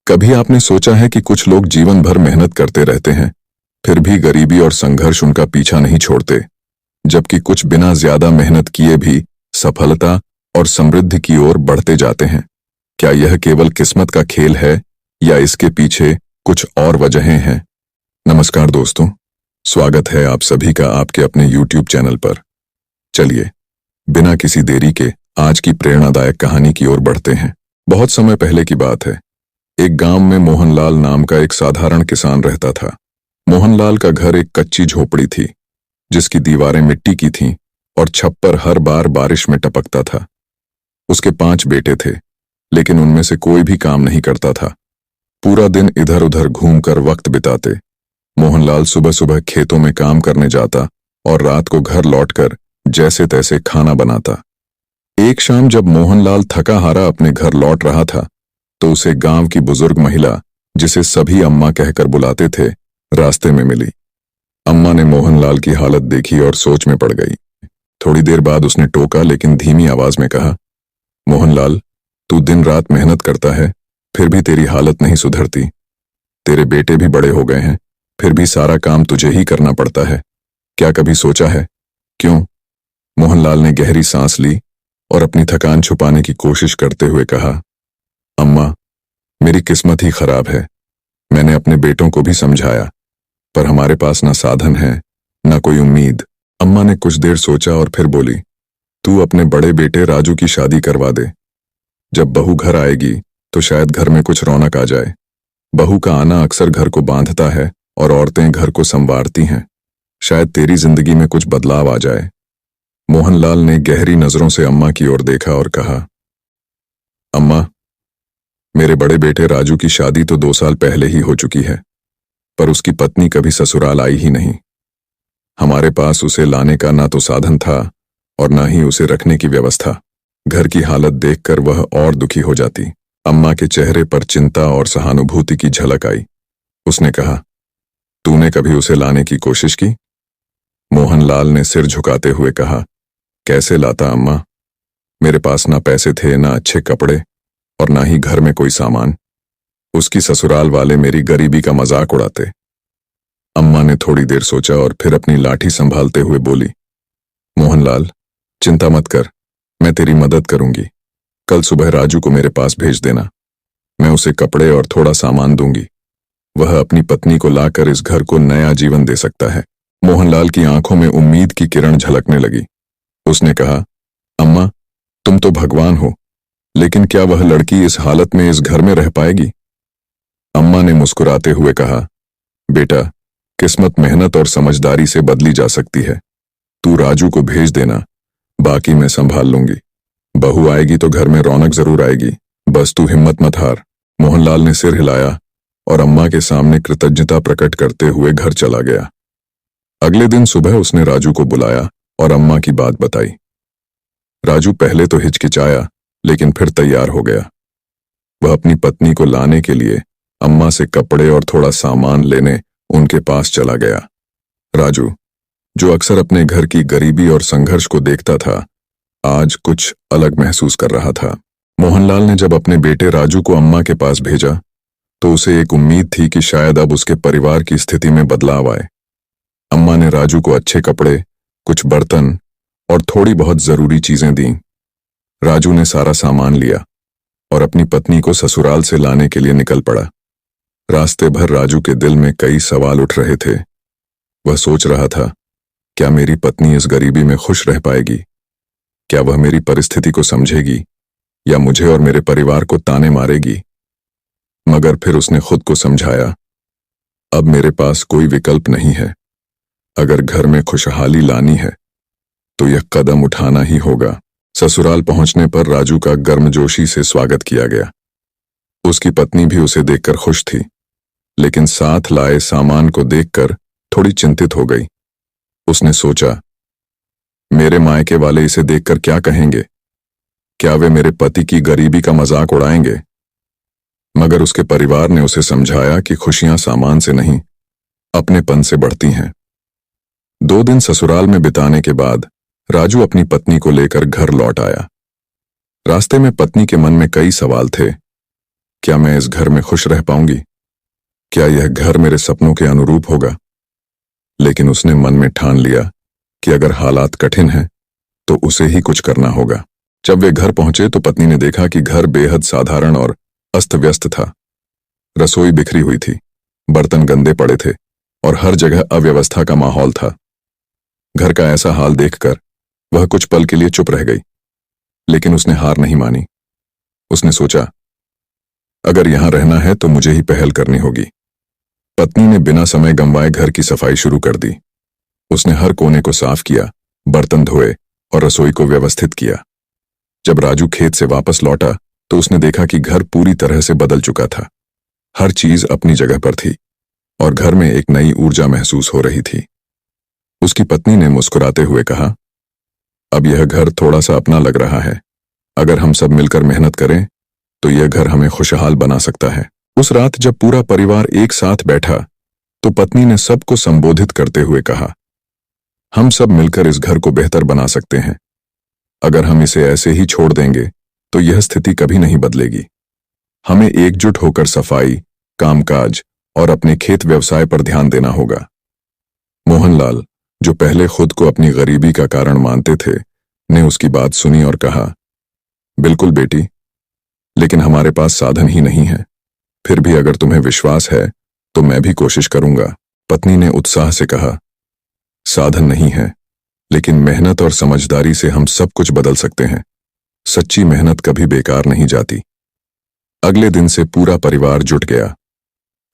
कभी आपने सोचा है कि कुछ लोग जीवन भर मेहनत करते रहते हैं, फिर भी गरीबी और संघर्ष उनका पीछा नहीं छोड़ते, जबकि कुछ बिना ज्यादा मेहनत किए भी सफलता और समृद्धि की ओर बढ़ते जाते हैं। क्या यह केवल किस्मत का खेल है या इसके पीछे कुछ और वजहें हैं? नमस्कार दोस्तों, स्वागत है आप सभी का आपके अपने YouTube चैनल पर। चलिए, बिना किसी देरी के आज की प्रेरणादायक कहानी की ओर बढ़ते हैं। बहुत समय पहले की बात है। एक गांव में मोहनलाल नाम का एक साधारण किसान रहता था। मोहनलाल का घर एक कच्ची झोपड़ी थी, जिसकी दीवारें मिट्टी की थीं और छप्पर हर बार बारिश में टपकता था। उसके 5 बेटे थे, लेकिन उनमें से कोई भी काम नहीं करता था। पूरा दिन इधर उधर घूमकर वक्त बिताते। मोहनलाल सुबह सुबह खेतों में काम करने जाता और रात को घर लौटकर जैसे तैसे खाना बनाता। एक शाम जब मोहनलाल थका हारा अपने घर लौट रहा था, तो उसे गांव की बुजुर्ग महिला, जिसे सभी अम्मा कहकर बुलाते थे, रास्ते में मिली। अम्मा ने मोहनलाल की हालत देखी और सोच में पड़ गई। थोड़ी देर बाद उसने टोका, लेकिन धीमी आवाज में कहा, मोहनलाल, तू दिन रात मेहनत करता है, फिर भी तेरी हालत नहीं सुधरती। तेरे बेटे भी बड़े हो गए हैं, फिर भी सारा काम तुझे ही करना पड़ता है। क्या कभी सोचा है क्यों? मोहनलाल ने गहरी सांस ली और अपनी थकान छुपाने की कोशिश करते हुए कहा, अम्मा, मेरी किस्मत ही खराब है। मैंने अपने बेटों को भी समझाया, पर हमारे पास ना साधन है, ना कोई उम्मीद। अम्मा ने कुछ देर सोचा और फिर बोली, तू अपने बड़े बेटे राजू की शादी करवा दे। जब बहू घर आएगी तो शायद घर में कुछ रौनक आ जाए। बहू का आना अक्सर घर को बांधता है और औरतें घर को संवारती हैं। शायद तेरी जिंदगी में कुछ बदलाव आ जाए। मोहनलाल ने गहरी नजरों से अम्मा की ओर देखा और कहा, अम्मा, मेरे बड़े बेटे राजू की शादी तो 2 साल पहले ही हो चुकी है, पर उसकी पत्नी कभी ससुराल आई ही नहीं। हमारे पास उसे लाने का ना तो साधन था और ना ही उसे रखने की व्यवस्था। घर की हालत देखकर वह और दुखी हो जाती। अम्मा के चेहरे पर चिंता और सहानुभूति की झलक आई। उसने कहा, तूने कभी उसे लाने की कोशिश की? मोहनलाल ने सिर झुकाते हुए कहा, कैसे लाता अम्मा? मेरे पास ना पैसे थे, ना अच्छे कपड़े और ना ही घर में कोई सामान। उसकी ससुराल वाले मेरी गरीबी का मजाक उड़ाते। अम्मा ने थोड़ी देर सोचा और फिर अपनी लाठी संभालते हुए बोली, मोहनलाल, चिंता मत कर, मैं तेरी मदद करूंगी। कल सुबह राजू को मेरे पास भेज देना। मैं उसे कपड़े और थोड़ा सामान दूंगी। वह अपनी पत्नी को लाकर इस घर को नया जीवन दे सकता है। मोहनलाल की आंखों में उम्मीद की किरण झलकने लगी। उसने कहा, अम्मा, तुम तो भगवान हो, लेकिन क्या वह लड़की इस हालत में इस घर में रह पाएगी? अम्मा ने मुस्कुराते हुए कहा, बेटा, किस्मत मेहनत और समझदारी से बदली जा सकती है। तू राजू को भेज देना, बाकी मैं संभाल लूंगी। बहू आएगी तो घर में रौनक जरूर आएगी। बस तू हिम्मत मत हार। मोहनलाल ने सिर हिलाया और अम्मा के सामने कृतज्ञता प्रकट करते हुए घर चला गया। अगले दिन सुबह उसने राजू को बुलाया और अम्मा की बात बताई। राजू पहले तो हिचकिचाया, लेकिन फिर तैयार हो गया। वह अपनी पत्नी को लाने के लिए अम्मा से कपड़े और थोड़ा सामान लेने उनके पास चला गया। राजू, जो अक्सर अपने घर की गरीबी और संघर्ष को देखता था, आज कुछ अलग महसूस कर रहा था। मोहनलाल ने जब अपने बेटे राजू को अम्मा के पास भेजा, तो उसे एक उम्मीद थी कि शायद अब उसके परिवार की स्थिति में बदलाव आए। अम्मा ने राजू को अच्छे कपड़े, कुछ बर्तन और थोड़ी बहुत जरूरी चीजें दीं। राजू ने सारा सामान लिया और अपनी पत्नी को ससुराल से लाने के लिए निकल पड़ा। रास्ते भर राजू के दिल में कई सवाल उठ रहे थे। वह सोच रहा था, क्या मेरी पत्नी इस गरीबी में खुश रह पाएगी? क्या वह मेरी परिस्थिति को समझेगी या मुझे और मेरे परिवार को ताने मारेगी? मगर फिर उसने खुद को समझाया, अब मेरे पास कोई विकल्प नहीं है। अगर घर में खुशहाली लानी है तो यह कदम उठाना ही होगा। ससुराल पहुंचने पर राजू का गर्मजोशी से स्वागत किया गया। उसकी पत्नी भी उसे देखकर खुश थी, लेकिन साथ लाए सामान को देखकर थोड़ी चिंतित हो गई। उसने सोचा, मेरे मायके वाले इसे देखकर क्या कहेंगे? क्या वे मेरे पति की गरीबी का मजाक उड़ाएंगे? मगर उसके परिवार ने उसे समझाया कि खुशियां सामान से नहीं, अपनेपन से बढ़ती हैं। 2 दिन ससुराल में बिताने के बाद राजू अपनी पत्नी को लेकर घर लौट आया। रास्ते में पत्नी के मन में कई सवाल थे। क्या मैं इस घर में खुश रह पाऊंगी? क्या यह घर मेरे सपनों के अनुरूप होगा? लेकिन उसने मन में ठान लिया कि अगर हालात कठिन हैं तो उसे ही कुछ करना होगा। जब वे घर पहुंचे तो पत्नी ने देखा कि घर बेहद साधारण और अस्त व्यस्त था। रसोई बिखरी हुई थी, बर्तन गंदे पड़े थे और हर जगह अव्यवस्था का माहौल था। घर का ऐसा हाल देखकर वह कुछ पल के लिए चुप रह गई, लेकिन उसने हार नहीं मानी। उसने सोचा, अगर यहां रहना है तो मुझे ही पहल करनी होगी। पत्नी ने बिना समय गंवाए घर की सफाई शुरू कर दी। उसने हर कोने को साफ किया, बर्तन धोए और रसोई को व्यवस्थित किया। जब राजू खेत से वापस लौटा तो उसने देखा कि घर पूरी तरह से बदल चुका था। हर चीज अपनी जगह पर थी और घर में एक नई ऊर्जा महसूस हो रही थी। उसकी पत्नी ने मुस्कुराते हुए कहा, अब यह घर थोड़ा सा अपना लग रहा है। अगर हम सब मिलकर मेहनत करें तो यह घर हमें खुशहाल बना सकता है। उस रात जब पूरा परिवार एक साथ बैठा तो पत्नी ने सबको संबोधित करते हुए कहा, हम सब मिलकर इस घर को बेहतर बना सकते हैं। अगर हम इसे ऐसे ही छोड़ देंगे तो यह स्थिति कभी नहीं बदलेगी। हमें एकजुट होकर सफाई, कामकाज और अपने खेत व्यवसाय पर ध्यान देना होगा। मोहनलाल, जो पहले खुद को अपनी गरीबी का कारण मानते थे, ने उसकी बात सुनी और कहा, बिल्कुल बेटी, लेकिन हमारे पास साधन ही नहीं है। फिर भी अगर तुम्हें विश्वास है तो मैं भी कोशिश करूंगा। पत्नी ने उत्साह से कहा, साधन नहीं है, लेकिन मेहनत और समझदारी से हम सब कुछ बदल सकते हैं। सच्ची मेहनत कभी बेकार नहीं जाती। अगले दिन से पूरा परिवार जुट गया।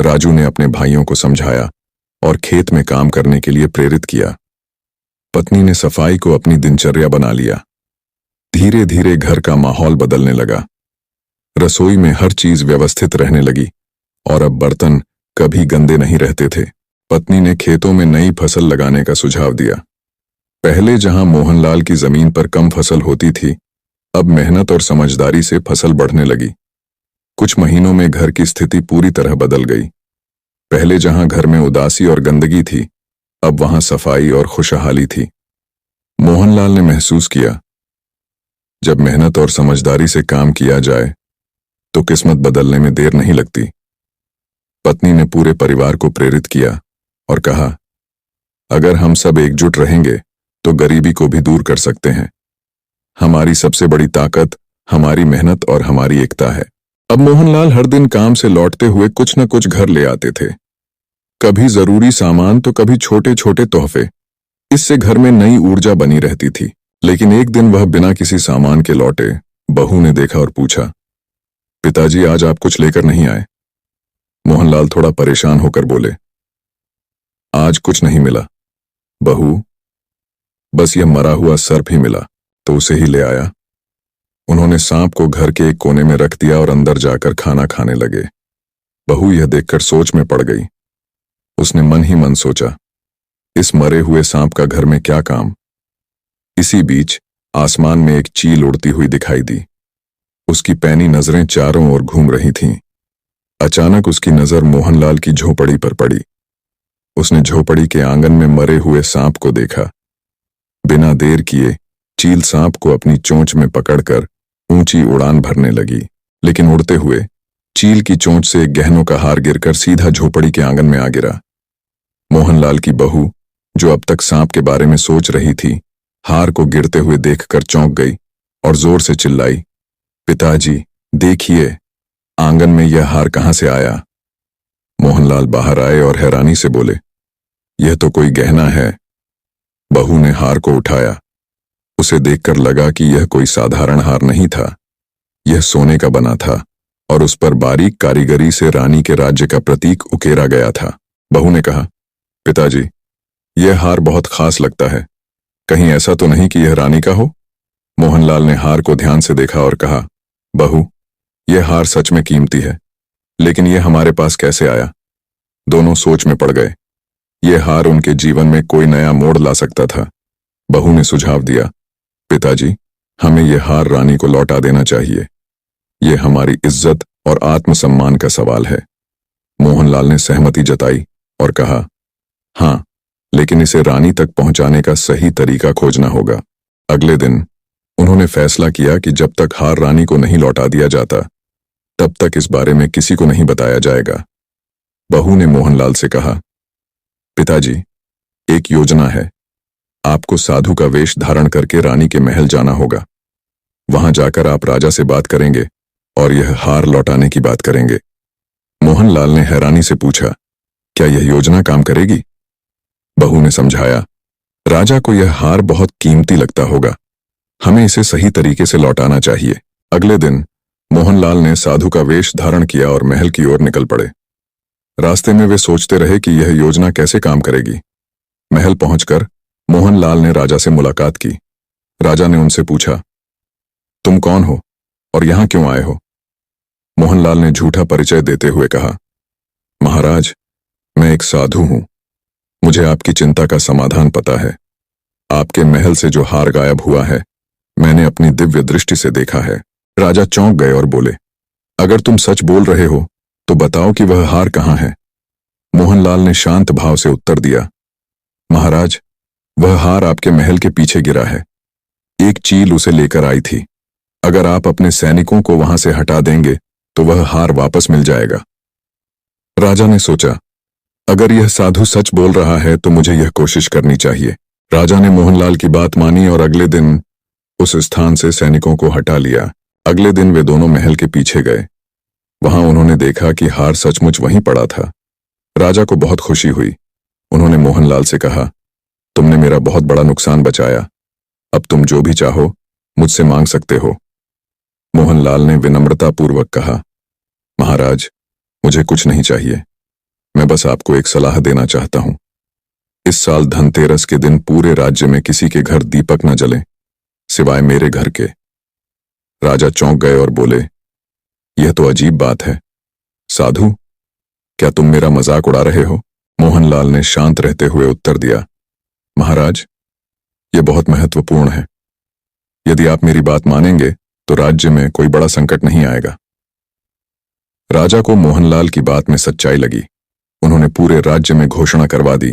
राजू ने अपने भाइयों को समझाया और खेत में काम करने के लिए प्रेरित किया। पत्नी ने सफाई को अपनी दिनचर्या बना लिया। धीरे धीरे घर का माहौल बदलने लगा। रसोई में हर चीज व्यवस्थित रहने लगी और अब बर्तन कभी गंदे नहीं रहते थे। पत्नी ने खेतों में नई फसल लगाने का सुझाव दिया। पहले जहां मोहनलाल की जमीन पर कम फसल होती थी, अब मेहनत और समझदारी से फसल बढ़ने लगी। कुछ महीनों में घर की स्थिति पूरी तरह बदल गई। पहले जहां घर में उदासी और गंदगी थी, अब वहां सफाई और खुशहाली थी। मोहनलाल ने महसूस किया, जब मेहनत और समझदारी से काम किया जाए तो किस्मत बदलने में देर नहीं लगती। पत्नी ने पूरे परिवार को प्रेरित किया और कहा, अगर हम सब एकजुट रहेंगे तो गरीबी को भी दूर कर सकते हैं। हमारी सबसे बड़ी ताकत हमारी मेहनत और हमारी एकता है। अब मोहनलाल हर दिन काम से लौटते हुए कुछ न कुछ घर ले आते थे। कभी जरूरी सामान तो कभी छोटे छोटे तोहफे। इससे घर में नई ऊर्जा बनी रहती थी। लेकिन एक दिन वह बिना किसी सामान के लौटे। बहू ने देखा और पूछा, पिताजी, आज आप कुछ लेकर नहीं आए? मोहनलाल थोड़ा परेशान होकर बोले, आज कुछ नहीं मिला बहू, बस यह मरा हुआ सर्प ही मिला, तो उसे ही ले आया। उन्होंने सांप को घर के एक कोने में रख दिया और अंदर जाकर खाना खाने लगे। बहू यह देखकर सोच में पड़ गई। उसने मन ही मन सोचा, इस मरे हुए सांप का घर में क्या काम। इसी बीच आसमान में एक चील उड़ती हुई दिखाई दी। उसकी पैनी नजरें चारों ओर घूम रही थीं। अचानक उसकी नजर मोहनलाल की झोपड़ी पर पड़ी। उसने झोपड़ी के आंगन में मरे हुए सांप को देखा। बिना देर किए चील सांप को अपनी चोंच में पकड़कर ऊंची उड़ान भरने लगी। लेकिन उड़ते हुए चील की चोंच से एक गहनों का हार गिरकर सीधा झोपड़ी के आंगन में आ गिरा। मोहनलाल की बहू, जो अब तक सांप के बारे में सोच रही थी, हार को गिरते हुए देखकर चौंक गई और जोर से चिल्लाई, पिताजी, देखिए, आंगन में यह हार कहां से आया। मोहनलाल बाहर आए और हैरानी से बोले, यह तो कोई गहना है। बहू ने हार को उठाया। उसे देखकर लगा कि यह कोई साधारण हार नहीं था। यह सोने का बना था और उस पर बारीक कारीगरी से रानी के राज्य का प्रतीक उकेरा गया था। बहू ने कहा, पिताजी, यह हार बहुत खास लगता है। कहीं ऐसा तो नहीं कि यह रानी का हो? मोहनलाल ने हार को ध्यान से देखा और कहा, बहू, यह हार सच में कीमती है, लेकिन यह हमारे पास कैसे आया? दोनों सोच में पड़ गए। यह हार उनके जीवन में कोई नया मोड़ ला सकता था। बहू ने सुझाव दिया, पिताजी, हमें यह हार रानी को लौटा देना चाहिए। यह हमारी इज्जत और आत्मसम्मान का सवाल है। मोहनलाल ने सहमति जताई और कहा, हाँ, लेकिन इसे रानी तक पहुंचाने का सही तरीका खोजना होगा। अगले दिन उन्होंने फैसला किया कि जब तक हार रानी को नहीं लौटा दिया जाता, तब तक इस बारे में किसी को नहीं बताया जाएगा। बहू ने मोहनलाल से कहा, पिताजी, एक योजना है। आपको साधु का वेश धारण करके रानी के महल जाना होगा। वहां जाकर आप राजा से बात करेंगे और यह हार लौटाने की बात करेंगे। मोहनलाल ने हैरानी से पूछा, क्या यह योजना काम करेगी? बहू ने समझाया, राजा को यह हार बहुत कीमती लगता होगा। हमें इसे सही तरीके से लौटाना चाहिए। अगले दिन मोहनलाल ने साधु का वेश धारण किया और महल की ओर निकल पड़े। रास्ते में वे सोचते रहे कि यह योजना कैसे काम करेगी। महल पहुंचकर मोहनलाल ने राजा से मुलाकात की। राजा ने उनसे पूछा, तुम कौन हो और यहां क्यों आए हो? मोहनलाल ने झूठा परिचय देते हुए कहा, महाराज, मैं एक साधु हूं। मुझे आपकी चिंता का समाधान पता है। आपके महल से जो हार गायब हुआ है, मैंने अपनी दिव्य दृष्टि से देखा है। राजा चौंक गए और बोले, अगर तुम सच बोल रहे हो तो बताओ कि वह हार कहाँ है? मोहनलाल ने शांत भाव से उत्तर दिया, महाराज, वह हार आपके महल के पीछे गिरा है। एक चील उसे लेकर आई थी। अगर आप अपने सैनिकों को वहां से हटा देंगे तो वह हार वापस मिल जाएगा। राजा ने सोचा, अगर यह साधु सच बोल रहा है तो मुझे यह कोशिश करनी चाहिए। राजा ने मोहनलाल की बात मानी और अगले दिन उस स्थान से सैनिकों को हटा लिया। अगले दिन वे दोनों महल के पीछे गए। वहां उन्होंने देखा कि हार सचमुच वहीं पड़ा था। राजा को बहुत खुशी हुई। उन्होंने मोहनलाल से कहा, तुमने मेरा बहुत बड़ा नुकसान बचाया। अब तुम जो भी चाहो मुझसे मांग सकते हो। मोहनलाल ने विनम्रतापूर्वक कहा, महाराज, मुझे कुछ नहीं चाहिए। मैं बस आपको एक सलाह देना चाहता हूं। इस साल धनतेरस के दिन पूरे राज्य में किसी के घर दीपक न जले, सिवाय मेरे घर के। राजा चौंक गए और बोले, यह तो अजीब बात है। साधु, क्या तुम मेरा मजाक उड़ा रहे हो? मोहनलाल ने शांत रहते हुए उत्तर दिया, महाराज, यह बहुत महत्वपूर्ण है। यदि आप मेरी बात मानेंगे तो राज्य में कोई बड़ा संकट नहीं आएगा। राजा को मोहनलाल की बात में सच्चाई लगी। उन्होंने पूरे राज्य में घोषणा करवा दी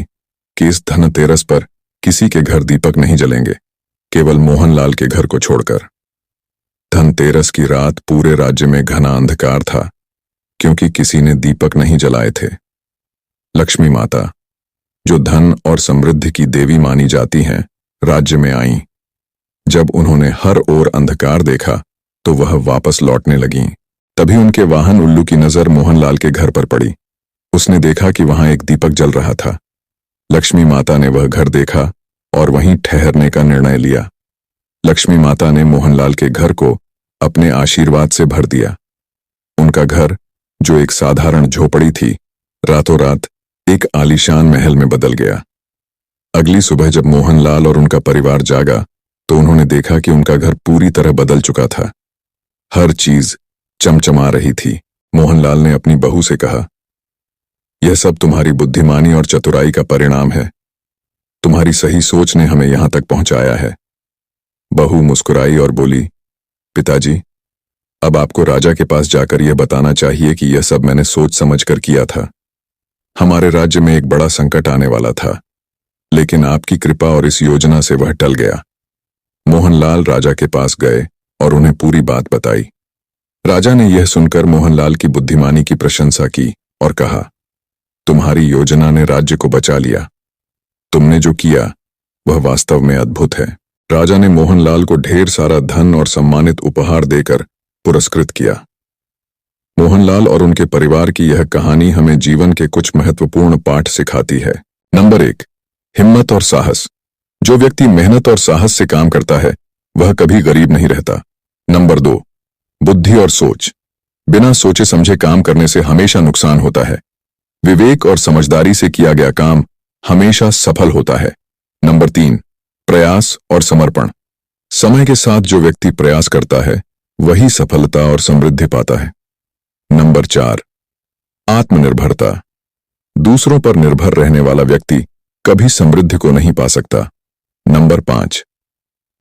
कि इस धनतेरस पर किसी के घर दीपक नहीं जलेंगे, केवल मोहनलाल के घर को छोड़कर। धनतेरस की रात पूरे राज्य में घना अंधकार था, क्योंकि किसी ने दीपक नहीं जलाए थे। लक्ष्मी माता, जो धन और समृद्धि की देवी मानी जाती हैं, राज्य में आईं। जब उन्होंने हर ओर अंधकार देखा तो वह वापस लौटने लगीं। तभी उनके वाहन उल्लू की नजर मोहनलाल के घर पर पड़ी। उसने देखा कि वहां एक दीपक जल रहा था। लक्ष्मी माता ने वह घर देखा और वहीं ठहरने का निर्णय लिया। लक्ष्मी माता ने मोहनलाल के घर को अपने आशीर्वाद से भर दिया। उनका घर, जो एक साधारण झोपड़ी थी, रातों रात एक आलीशान महल में बदल गया। अगली सुबह जब मोहनलाल और उनका परिवार जागा तो उन्होंने देखा कि उनका घर पूरी तरह बदल चुका था। हर चीज चमचमा रही थी। मोहनलाल ने अपनी बहू से कहा, यह सब तुम्हारी बुद्धिमानी और चतुराई का परिणाम है। तुम्हारी सही सोच ने हमें यहां तक पहुंचाया है। बहू मुस्कुराई और बोली, पिताजी, अब आपको राजा के पास जाकर यह बताना चाहिए कि यह सब मैंने सोच समझकर किया था। हमारे राज्य में एक बड़ा संकट आने वाला था, लेकिन आपकी कृपा और इस योजना से वह टल गया। मोहनलाल राजा के पास गए और उन्हें पूरी बात बताई। राजा ने यह सुनकर मोहनलाल की बुद्धिमानी की प्रशंसा की और कहा, तुम्हारी योजना ने राज्य को बचा लिया। तुमने जो किया वह वास्तव में अद्भुत है। राजा ने मोहनलाल को ढेर सारा धन और सम्मानित उपहार देकर पुरस्कृत किया। मोहनलाल और उनके परिवार की यह कहानी हमें जीवन के कुछ महत्वपूर्ण पाठ सिखाती है। नंबर 1, हिम्मत और साहस। जो व्यक्ति मेहनत और साहस से काम करता है वह कभी गरीब नहीं रहता। नंबर 2, बुद्धि और सोच। बिना सोचे समझे काम करने से हमेशा नुकसान होता है। विवेक और समझदारी से किया गया काम हमेशा सफल होता है। नंबर 3, प्रयास और समर्पण। समय के साथ जो व्यक्ति प्रयास करता है वही सफलता और समृद्धि पाता है। नंबर 4, आत्मनिर्भरता। दूसरों पर निर्भर रहने वाला व्यक्ति कभी समृद्धि को नहीं पा सकता। नंबर 5,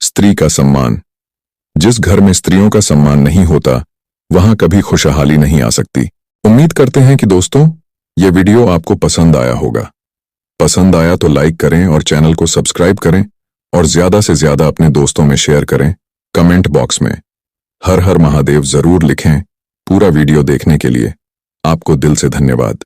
स्त्री का सम्मान। जिस घर में स्त्रियों का सम्मान नहीं होता वहां कभी खुशहाली नहीं आ सकती। उम्मीद करते हैं कि दोस्तों ये वीडियो आपको पसंद आया होगा। पसंद आया तो लाइक करें और चैनल को सब्सक्राइब करें और ज्यादा से ज्यादा अपने दोस्तों में शेयर करें। कमेंट बॉक्स में हर हर महादेव जरूर लिखें पूरा वीडियो देखने के लिए आपको दिल से धन्यवाद।